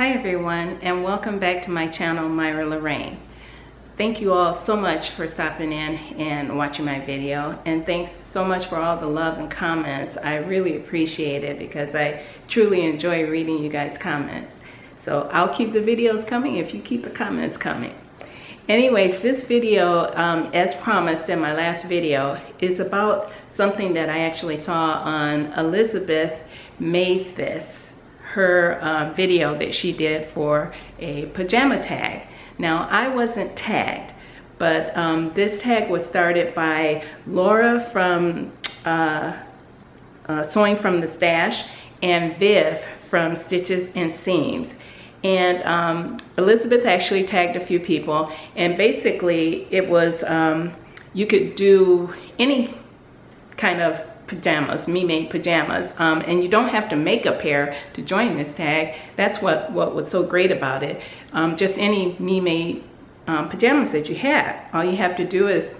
Hi everyone, and welcome back to my channel, Myra Lorraine. Thank you all so much for stopping in and watching my video, and thanks so much for all the love and comments. I really appreciate it because I truly enjoy reading you guys' comments. So I'll keep the videos coming if you keep the comments coming. Anyways, this video, as promised in my last video, is about something that I actually saw on Elizabeth Made This, her video that she did for a pajama tag. Now, I wasn't tagged, but this tag was started by Laura from Sewing from the Stash and Viv from Stitches and Seams. And Elizabeth actually tagged a few people, and basically it was, you could do any kind of pajamas, me-made pajamas, and you don't have to make a pair to join this tag. That's what was so great about it. Just any me-made pajamas that you have. All you have to do is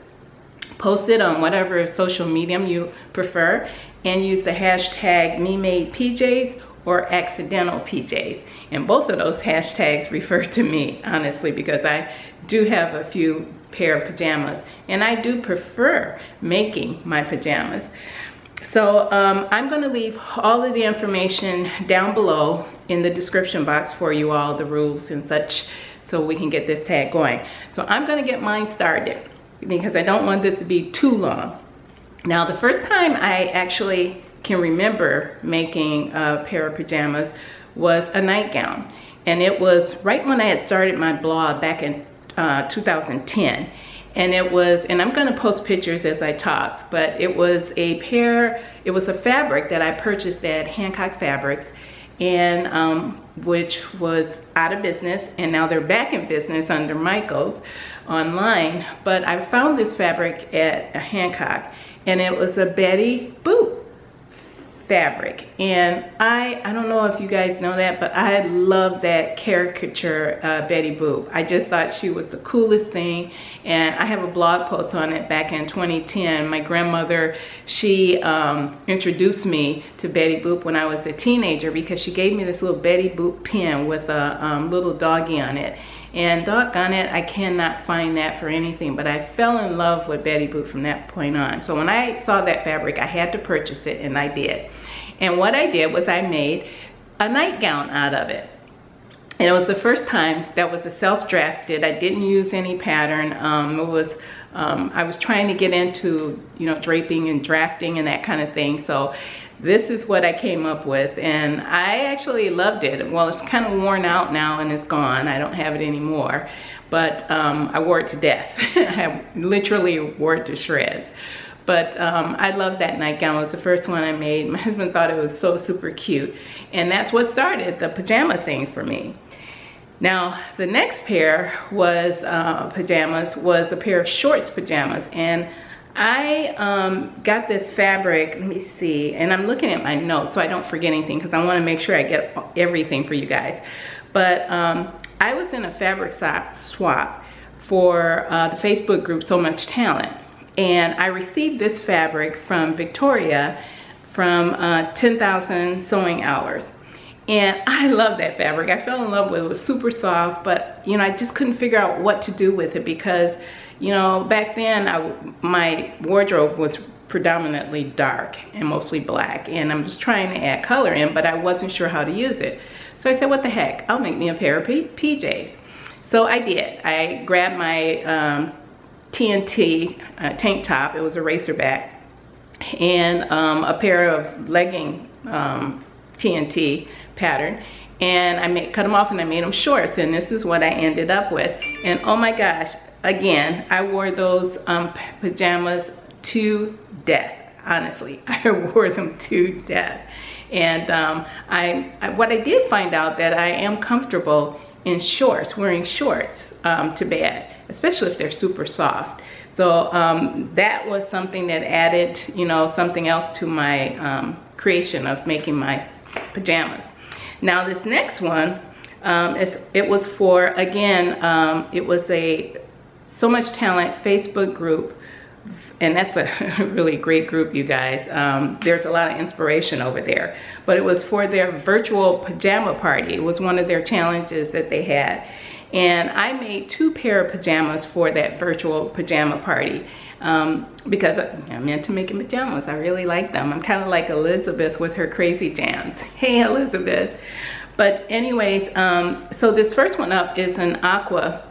post it on whatever social medium you prefer and use the hashtag memadePJs or accidentalpjs. And both of those hashtags refer to me, honestly, because I do have a few pair of pajamas and I do prefer making my pajamas. So I'm going to leave all of the information down below in the description box for you all, the rules and such, so we can get this tag going. So I'm going to get mine started because I don't want this to be too long. Now, the first time I actually can remember making a pair of pajamas was a nightgown, and it was right when I had started my blog back in 2010. And it was, and I'm gonna post pictures as I talk, but it was a pair, it was a fabric that I purchased at Hancock Fabrics, and which was out of business, and now they're back in business under Michael's online. But I found this fabric at Hancock, and it was a Betty Boop fabric. And I don't know if you guys know that, but I love that caricature Betty Boop. I just thought she was the coolest thing, and I have a blog post on it back in 2010. My grandmother, she introduced me to Betty Boop when I was a teenager because she gave me this little Betty Boop pin with a little doggy on it. And doggone it, I cannot find that for anything, but I fell in love with Betty Boop from that point on. So when I saw that fabric, I had to purchase it, and I did. And what I did was I made a nightgown out of it. And it was the first time that was a self-drafted. I didn't use any pattern. I was trying to get into, you know, draping and drafting and that kind of thing. So this is what I came up with, and I actually loved it. Well, it's kind of worn out now and it's gone. I don't have it anymore, but I wore it to death. I literally wore it to shreds. But I love that nightgown. It was the first one I made. My husband thought it was so super cute, and that's what started the pajama thing for me. Now, the next pair was pajamas, was a pair of shorts pajamas, and I got this fabric, let me see, and I'm looking at my notes so I don't forget anything because I want to make sure I get everything for you guys. But I was in a fabric swap for the Facebook group So Much Talent, and I received this fabric from Victoria from 10,000 Sewing Hours. And I love that fabric. I fell in love with it. It was super soft, but you know, I just couldn't figure out what to do with it because, you know, back then my wardrobe was predominantly dark and mostly black, and I'm just trying to add color in, but I wasn't sure how to use it. So I said, what the heck, I'll make me a pair of PJs. So I did. I grabbed my TNT tank top, it was a racerback, and a pair of legging TNT pattern, and I cut them off and I made them shorts, and this is what I ended up with. And oh my gosh, again, I wore those pajamas to death. Honestly, I wore them to death. And what I did find out that I am comfortable in shorts, wearing shorts to bed, especially if they're super soft. So that was something that added, you know, something else to my creation of making my pajamas. Now this next one, it was for, again, it was a So Much Talent Facebook group and that's a really great group, you guys. There's a lot of inspiration over there. But it was for their virtual pajama party. It was one of their challenges that they had. And I made 2 pair of pajamas for that virtual pajama party because I'm into making pajamas. I really like them. I'm kind of like Elizabeth with her crazy jams. Hey, Elizabeth. But anyways, so this first one up is an aqua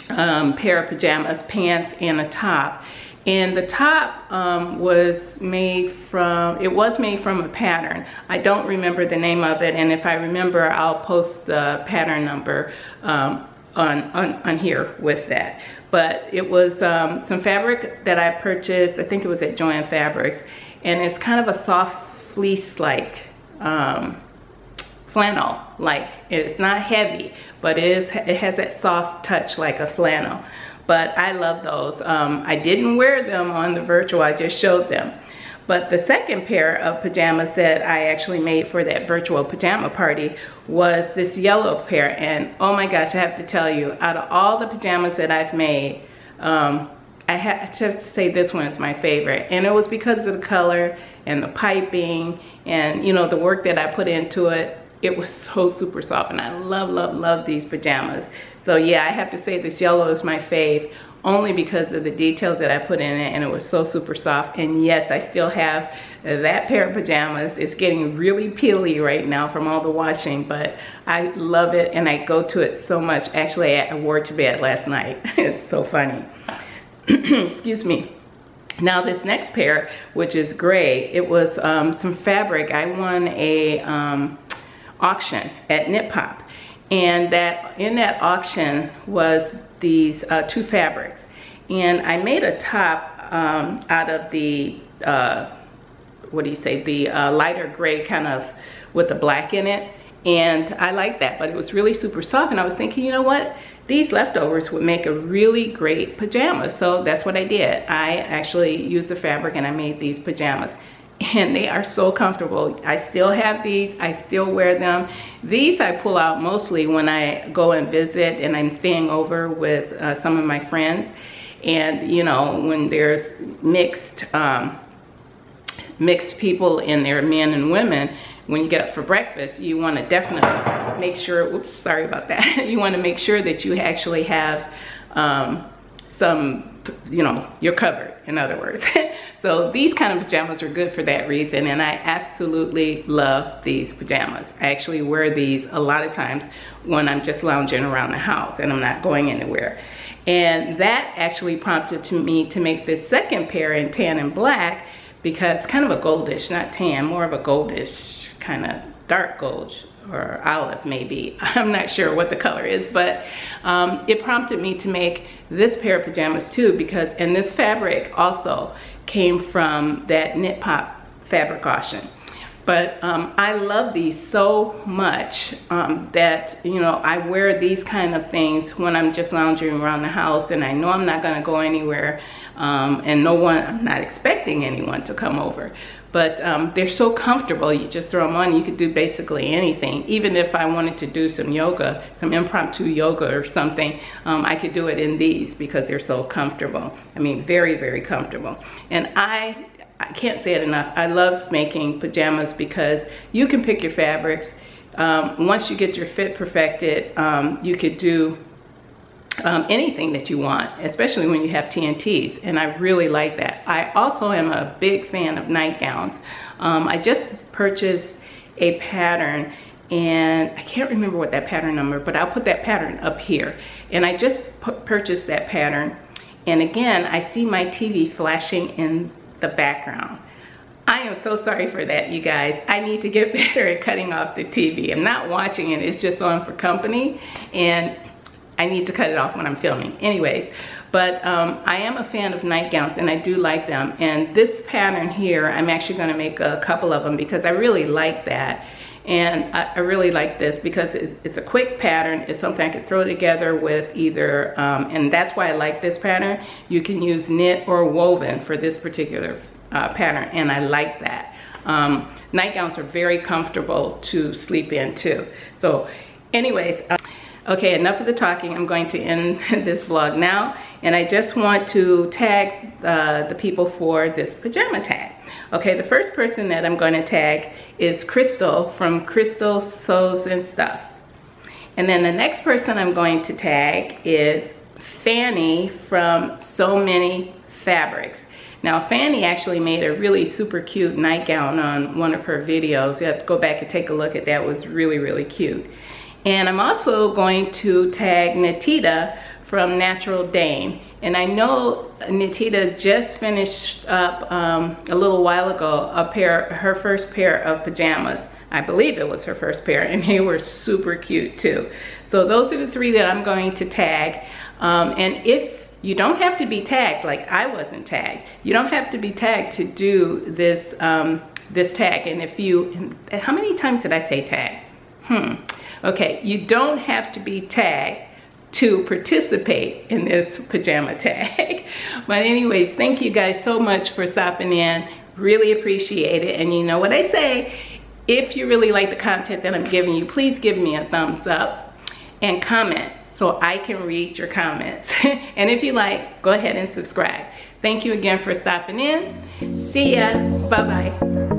pair of pajamas, pants and a top. And the top was made from a pattern. I don't remember the name of it, and if I remember, I'll post the pattern number on here with that. But it was some fabric that I purchased, I think it was at Joann Fabrics, and it's kind of a soft fleece-like flannel. Like, it's not heavy, but it has that soft touch like a flannel. But I love those. I didn't wear them on the virtual, I just showed them. But the second pair of pajamas that I actually made for that virtual pajama party was this yellow pair. And oh my gosh, I have to tell you, out of all the pajamas that I've made, I have to say this one is my favorite. And it was because of the color and the piping and, you know, the work that I put into it. It was so super soft, and I love, love, love these pajamas. So yeah, I have to say this yellow is my fave, only because of the details that I put in it, and it was so super soft. And yes, I still have that pair of pajamas. It's getting really peely right now from all the washing, but I love it, and I go to it so much. Actually, I wore it to bed last night. It's so funny. Excuse me. Now this next pair, which is gray, it was some fabric. I won a auction at Knit Pop, and in that auction was these 2 fabrics, and I made a top out of the what do you say, the lighter gray kind of with the black in it, and I like that, but it was really super soft, and I was thinking, you know what, these leftovers would make a really great pajama. So that's what I did. I actually used the fabric and I made these pajamas. And they are so comfortable. I still have these, I still wear them. These I pull out mostly when I go and visit and I'm staying over with some of my friends. And you know, when there's mixed people in there, men and women, when you get up for breakfast, you want to definitely make sure, oops, sorry about that. You want to make sure that you actually have some, you know, you're covered, in other words. So these kind of pajamas are good for that reason, and I absolutely love these pajamas. I actually wear these a lot of times when I'm just lounging around the house and I'm not going anywhere. And that actually prompted me to make this second pair in tan and black, because it's kind of a goldish, not tan, more of a goldish, kind of dark gold or olive maybe. I'm not sure what the color is, but it prompted me to make this pair of pajamas too, because, and this fabric also came from that Knit Pop fabric auction. But I love these so much that, you know, I wear these kind of things when I'm just lounging around the house and I know I'm not gonna go anywhere, and I'm not expecting anyone to come over. But they're so comfortable, you just throw them on, you could do basically anything. Even if I wanted to do some yoga, some impromptu yoga or something, I could do it in these because they're so comfortable. I mean, very, very comfortable. And I can't say it enough, I love making pajamas because you can pick your fabrics. Once you get your fit perfected, you could do anything that you want, especially when you have TNTs, and I really like that. I also am a big fan of nightgowns. I just purchased a pattern, and I can't remember what that pattern number, but I'll put that pattern up here. And I just purchased that pattern, and again, I see my TV flashing in the background. I am so sorry for that, you guys. I need to get better at cutting off the TV. I'm not watching it, it's just on for company, and I need to cut it off when I'm filming. Anyways, but I am a fan of nightgowns, and I do like them. And this pattern here, I'm actually gonna make a couple of them because I really like that. And I really like this because it's a quick pattern. It's something I could throw together with either, and that's why I like this pattern. You can use knit or woven for this particular pattern, and I like that. Nightgowns are very comfortable to sleep in too. So anyways, Okay, enough of the talking. I'm going to end this vlog now, and I just want to tag the people for this pajama tag. Okay, the first person that I'm going to tag is Crystal from Crystal Sews and Stuff. And then the next person I'm going to tag is Fanny from So Many Fabrics. Now Fanny actually made a really super cute nightgown on one of her videos. You have to go back and take a look at that. It was really, really cute. And I'm also going to tag Natita from Natural Dame. And I know Natita just finished up a little while ago her first pair of pajamas. I believe it was her first pair, and they were super cute too. So those are the three that I'm going to tag. And if you don't have to be tagged, like I wasn't tagged, you don't have to be tagged to do this this tag. And if you, how many times did I say tag? Okay, you don't have to be tagged to participate in this pajama tag. But anyways, thank you guys so much for stopping in. Really appreciate it. And you know what I say, if you really like the content that I'm giving you, please give me a thumbs up and comment so I can read your comments. And if you like, go ahead and subscribe. Thank you again for stopping in. See ya. Bye-bye.